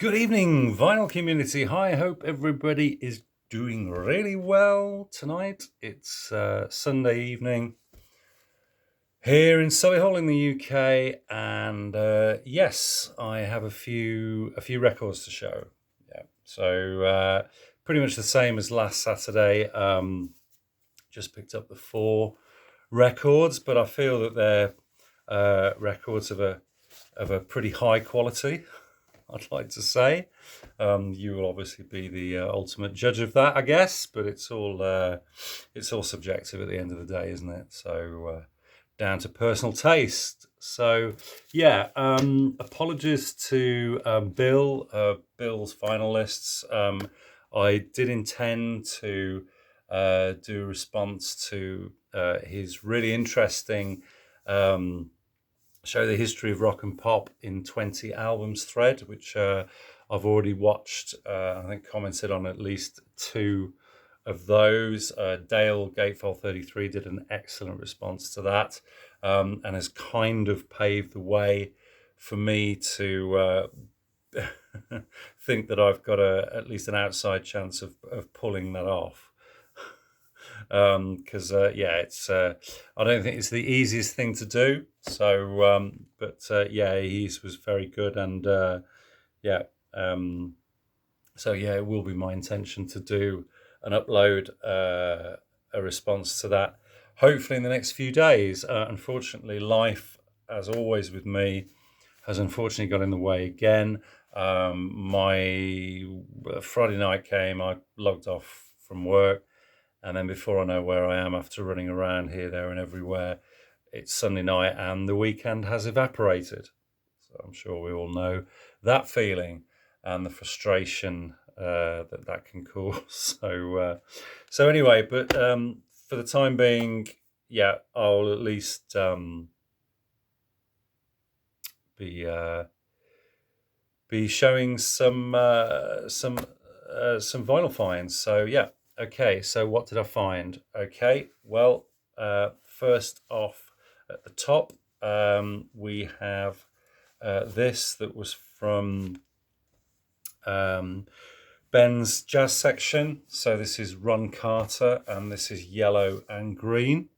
Good evening, vinyl community. Hi, I hope everybody is doing really well tonight. It's Sunday evening here in Solihull in the UK, and yes, I have a few records to show. Yeah, so pretty much the same as last Saturday. Just picked up the 4 records, but I feel that they're records of a pretty high quality. I'd like to say. You will obviously be the ultimate judge of that, I guess, but it's all subjective at the end of the day, isn't it? So down to personal taste. So yeah, apologies to Bill's finalists. I did intend to do a response to his really interesting show the history of rock and pop in 20 albums thread, which I've already watched. I think commented on at least 2 of those. Dale Gatefall 33 did an excellent response to that, and has kind of paved the way for me to think that I've got at least an outside chance of pulling that off. Because yeah, it's I don't think it's the easiest thing to do. So, but yeah, his was very good, and yeah, so yeah, it will be my intention to do and upload a response to that, hopefully in the next few days. Unfortunately, life, as always with me, has unfortunately got in the way again. My Friday night came, I logged off from work. And then before I know where I am, after running around here, there, and everywhere, it's Sunday night and the weekend has evaporated. So I'm sure we all know that feeling and the frustration that can cause. So anyway, but for the time being, yeah, I'll at least be showing some vinyl finds. So yeah. Okay, so what did I find? Okay, well, first off at the top, we have this that was from Ben's jazz section. So this is Ron Carter, and this is Yellow and Green.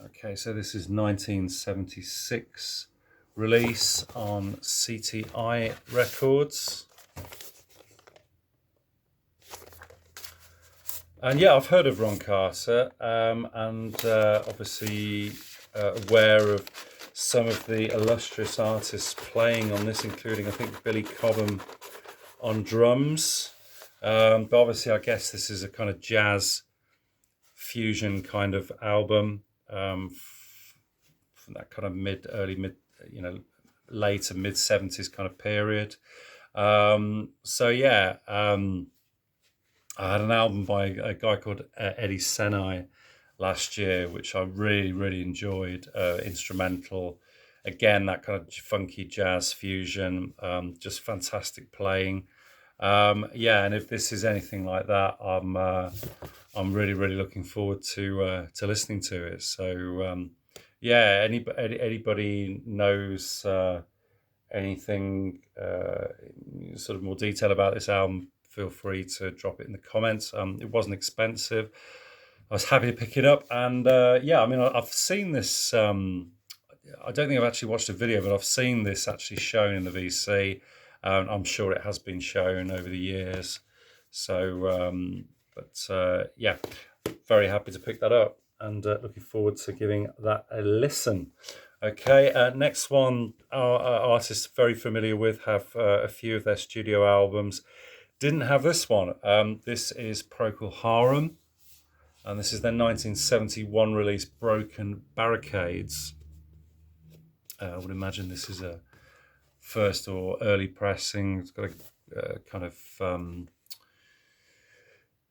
Okay, so this is 1976 release on CTI Records. And yeah, I've heard of Ron Carter, and obviously aware of some of the illustrious artists playing on this, including I think Billy Cobham on drums. But obviously, I guess this is a kind of jazz fusion kind of album from that kind of late to mid 70s kind of period. So yeah. I had an album by a guy called Eddie Senai last year, which I really, really enjoyed. Instrumental, again, that kind of funky jazz fusion, just fantastic playing. Yeah, and if this is anything like that, I'm really, really looking forward to listening to it. So yeah, anybody knows anything sort of more detail about this album, feel free to drop it in the comments. It wasn't expensive. I was happy to pick it up. And yeah, I mean, I've seen this. I don't think I've actually watched a video, but I've seen this actually shown in the VC. I'm sure it has been shown over the years. So, yeah, very happy to pick that up, and looking forward to giving that a listen. Okay, next one, our artists very familiar with, have a few of their studio albums. Didn't have this one. This is Procol Harum, and this is their 1971 release, Broken Barricades. I would imagine this is a first or early pressing. It's got a kind of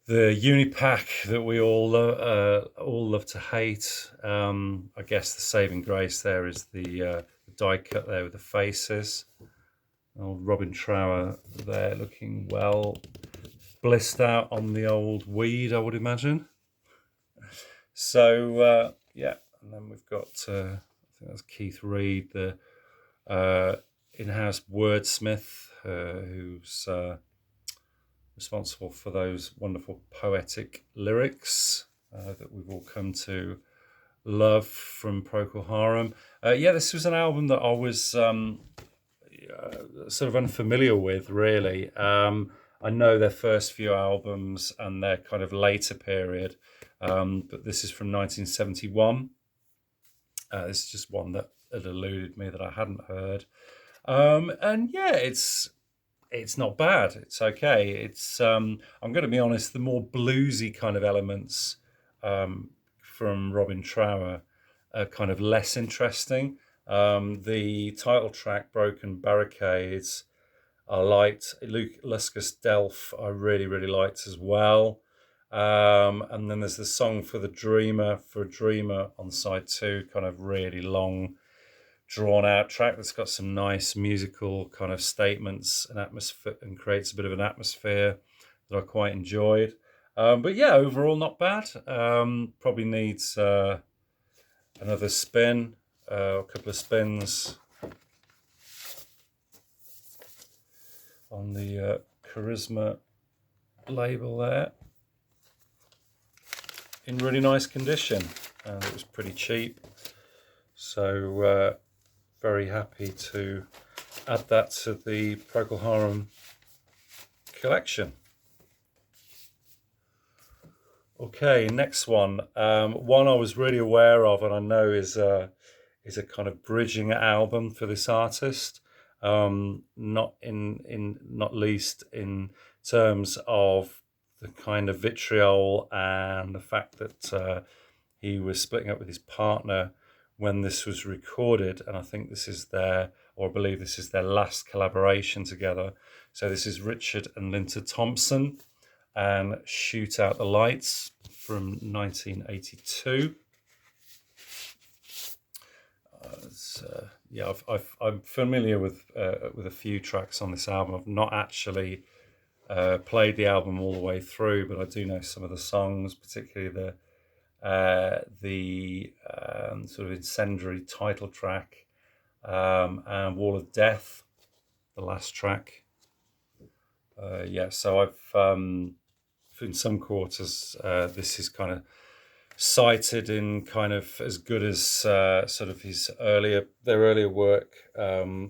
the Unipack that we all love to hate. I guess the saving grace there is the die cut there with the faces. Old Robin Trower there, looking well blissed out on the old weed, I would imagine. So yeah, and then we've got I think that's Keith Reid, the in-house wordsmith who's responsible for those wonderful poetic lyrics that we've all come to love from Procol Harum. Yeah, this was an album that I was sort of unfamiliar with, really. I know their first few albums and their kind of later period, but this is from 1971. This is just one that had eluded me that I hadn't heard. And yeah, it's not bad. It's okay. It's I'm going to be honest, the more bluesy kind of elements from Robin Trower are kind of less interesting. The title track, Broken Barricades, I liked. Luke Luscus Delph, I really, really liked as well. And then there's the song for a Dreamer on side 2, kind of really long, drawn out track that's got some nice musical kind of statements and atmosphere, and creates a bit of an atmosphere that I quite enjoyed. But yeah, overall not bad. Probably needs another spin, a couple of spins on the Charisma label there. In really nice condition, and it was pretty cheap, so very happy to add that to the Procol Harum collection. Okay, next one. One I was really aware of, and I know is a kind of bridging album for this artist. Not least in terms of the kind of vitriol and the fact that he was splitting up with his partner when this was recorded, and I think this is I believe this is their last collaboration together. So this is Richard and Linda Thompson and Shoot Out the Lights from 1982. Yeah, I'm familiar with a few tracks on this album. I've not actually played the album all the way through, but I do know some of the songs, particularly the sort of incendiary title track and Wall of Death, the last track. Yeah, so I've in some quarters this is kind of cited in kind of as good as sort of their earlier work. I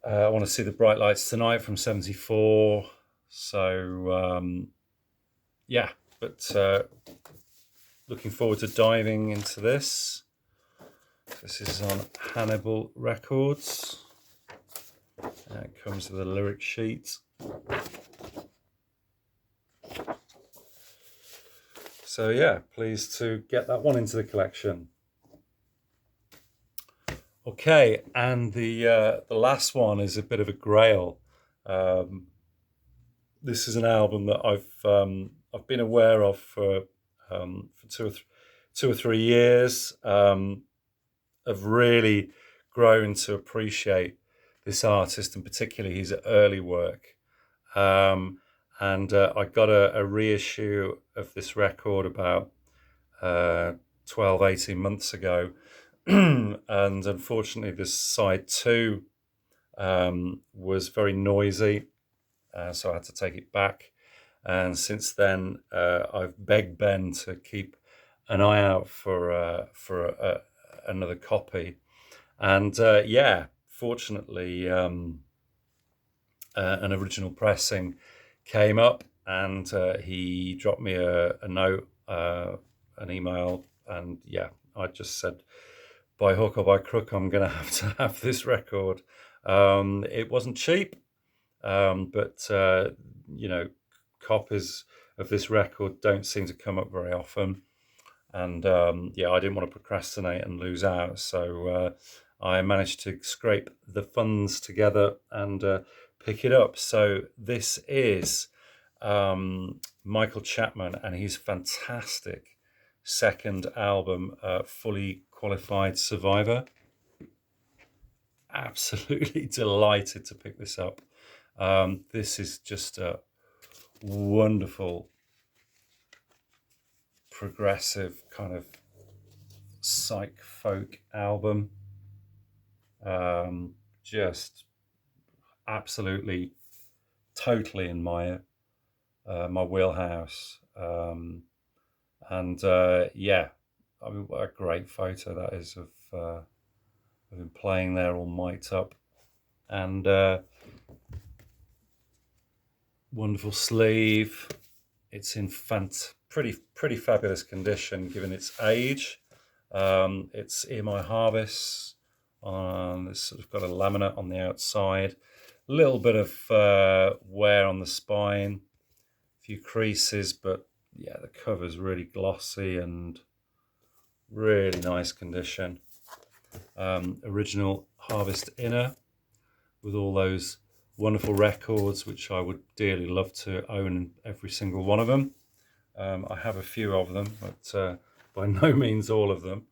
Want to See the Bright Lights Tonight from 74. So yeah, but looking forward to diving into this. This is on Hannibal Records. It comes with a lyric sheet. So yeah, pleased to get that one into the collection. Okay, and the last one is a bit of a grail. This is an album that I've been aware of for 2 or 3 years. I've really grown to appreciate this artist, and particularly his early work. And I got a reissue of this record about 12, 18 months ago. And unfortunately, this side 2 was very noisy, so I had to take it back. And since then, I've begged Ben to keep an eye out for another copy. And yeah, fortunately, an original pressing came up, and he dropped me a note, an email, and yeah, I just said, by hook or by crook, I'm going to have this record. It wasn't cheap, but you know, copies of this record don't seem to come up very often. And yeah, I didn't want to procrastinate and lose out, so I managed to scrape the funds together and pick it up. So this is Michael Chapman and his fantastic second album, Fully Qualified Survivor. Absolutely delighted to pick this up. This is just a wonderful, progressive kind of psych folk album. Just absolutely, totally in my wheelhouse. And yeah, I mean, what a great photo that is of him playing there all mic'd up, and wonderful sleeve. It's in pretty fabulous condition given its age. It's EMI Harvest. It's sort of got a laminate on the outside, a little bit of wear on the spine, a few creases, but yeah, the cover's really glossy and really nice condition. Original Harvest inner with all those wonderful records, which I would dearly love to own every single one of them. I have a few of them, but by no means all of them.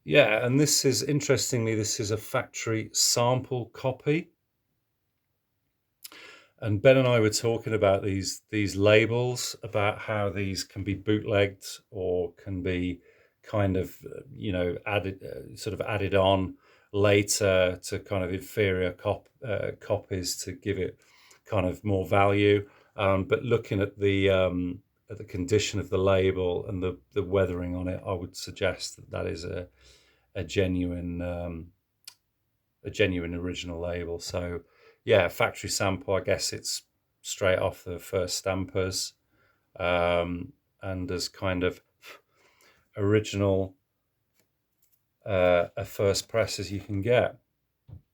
Yeah, and this is, interestingly, this is a factory sample copy. And Ben and I were talking about these labels, about how these can be bootlegged or can be kind of, added on later to kind of inferior copies to give it kind of more value. But looking at the condition of the label and the weathering on it, I would suggest that is a genuine original label. So yeah, factory sample. I guess it's straight off the first stampers, and as kind of original a first press as you can get.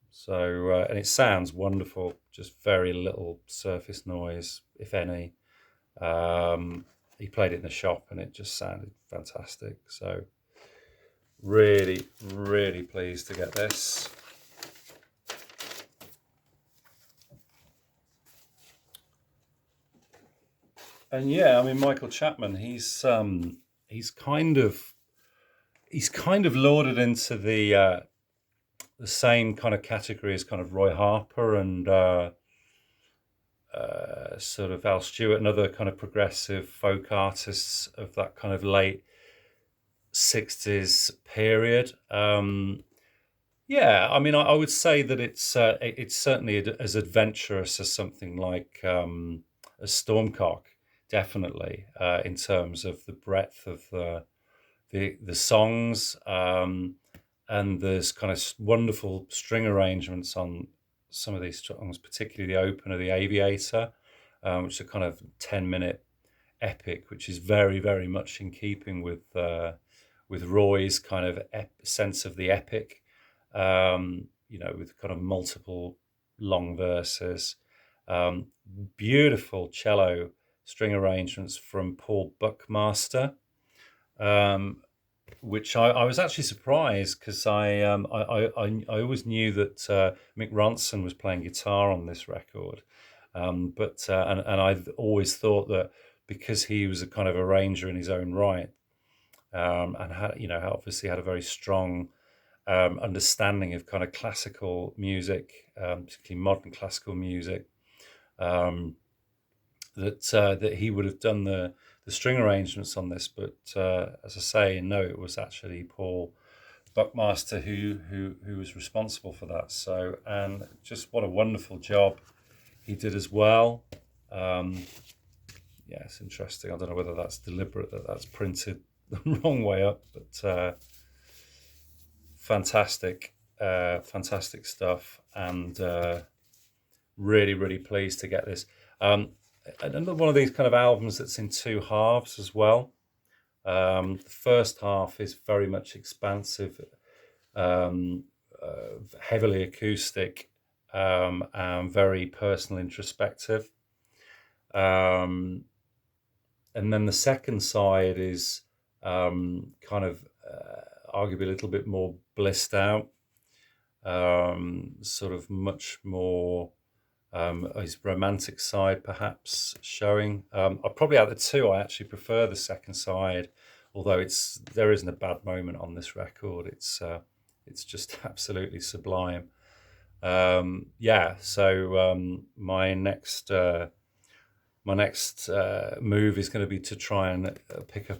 So and it sounds wonderful. Just very little surface noise, if any. He played it in the shop and it just sounded fantastic. So really, really pleased to get this. And yeah, I mean, Michael Chapman, he's kind of lauded into the same kind of category as kind of Roy Harper and sort of Al Stewart and other kind of progressive folk artists of that kind of late 60s period. Yeah, I mean, I would say that it's certainly as adventurous as something like a Stormcock, definitely, in terms of the breadth of the songs, and there's kind of wonderful string arrangements on some of these songs, particularly the opener, the Aviator, which is a kind of 10-minute epic, which is very, very much in keeping with Roy's kind of sense of the epic, with kind of multiple long verses. Beautiful cello string arrangements from Paul Buckmaster, which I was actually surprised, because I always knew that Mick Ronson was playing guitar on this record, but I've always thought that because he was a kind of arranger in his own right, and had obviously had a very strong understanding of kind of classical music, particularly modern classical music, that he would have done the string arrangements on this. But as I say, no, it was actually Paul Buckmaster who was responsible for that. So, and just what a wonderful job he did as well. Yeah, it's interesting. I don't know whether that's deliberate, that's printed the wrong way up, but fantastic stuff, and really, really pleased to get this. Another one of these kind of albums that's in two halves as well. The first half is very much expansive, heavily acoustic, and very personal, introspective. And then the second side is kind of arguably a little bit more blissed out, sort of much more his romantic side perhaps showing. Probably out of the two, I actually prefer the second side, although there isn't a bad moment on this record. It's just absolutely sublime. Yeah, so my next move is going to be to try and pick up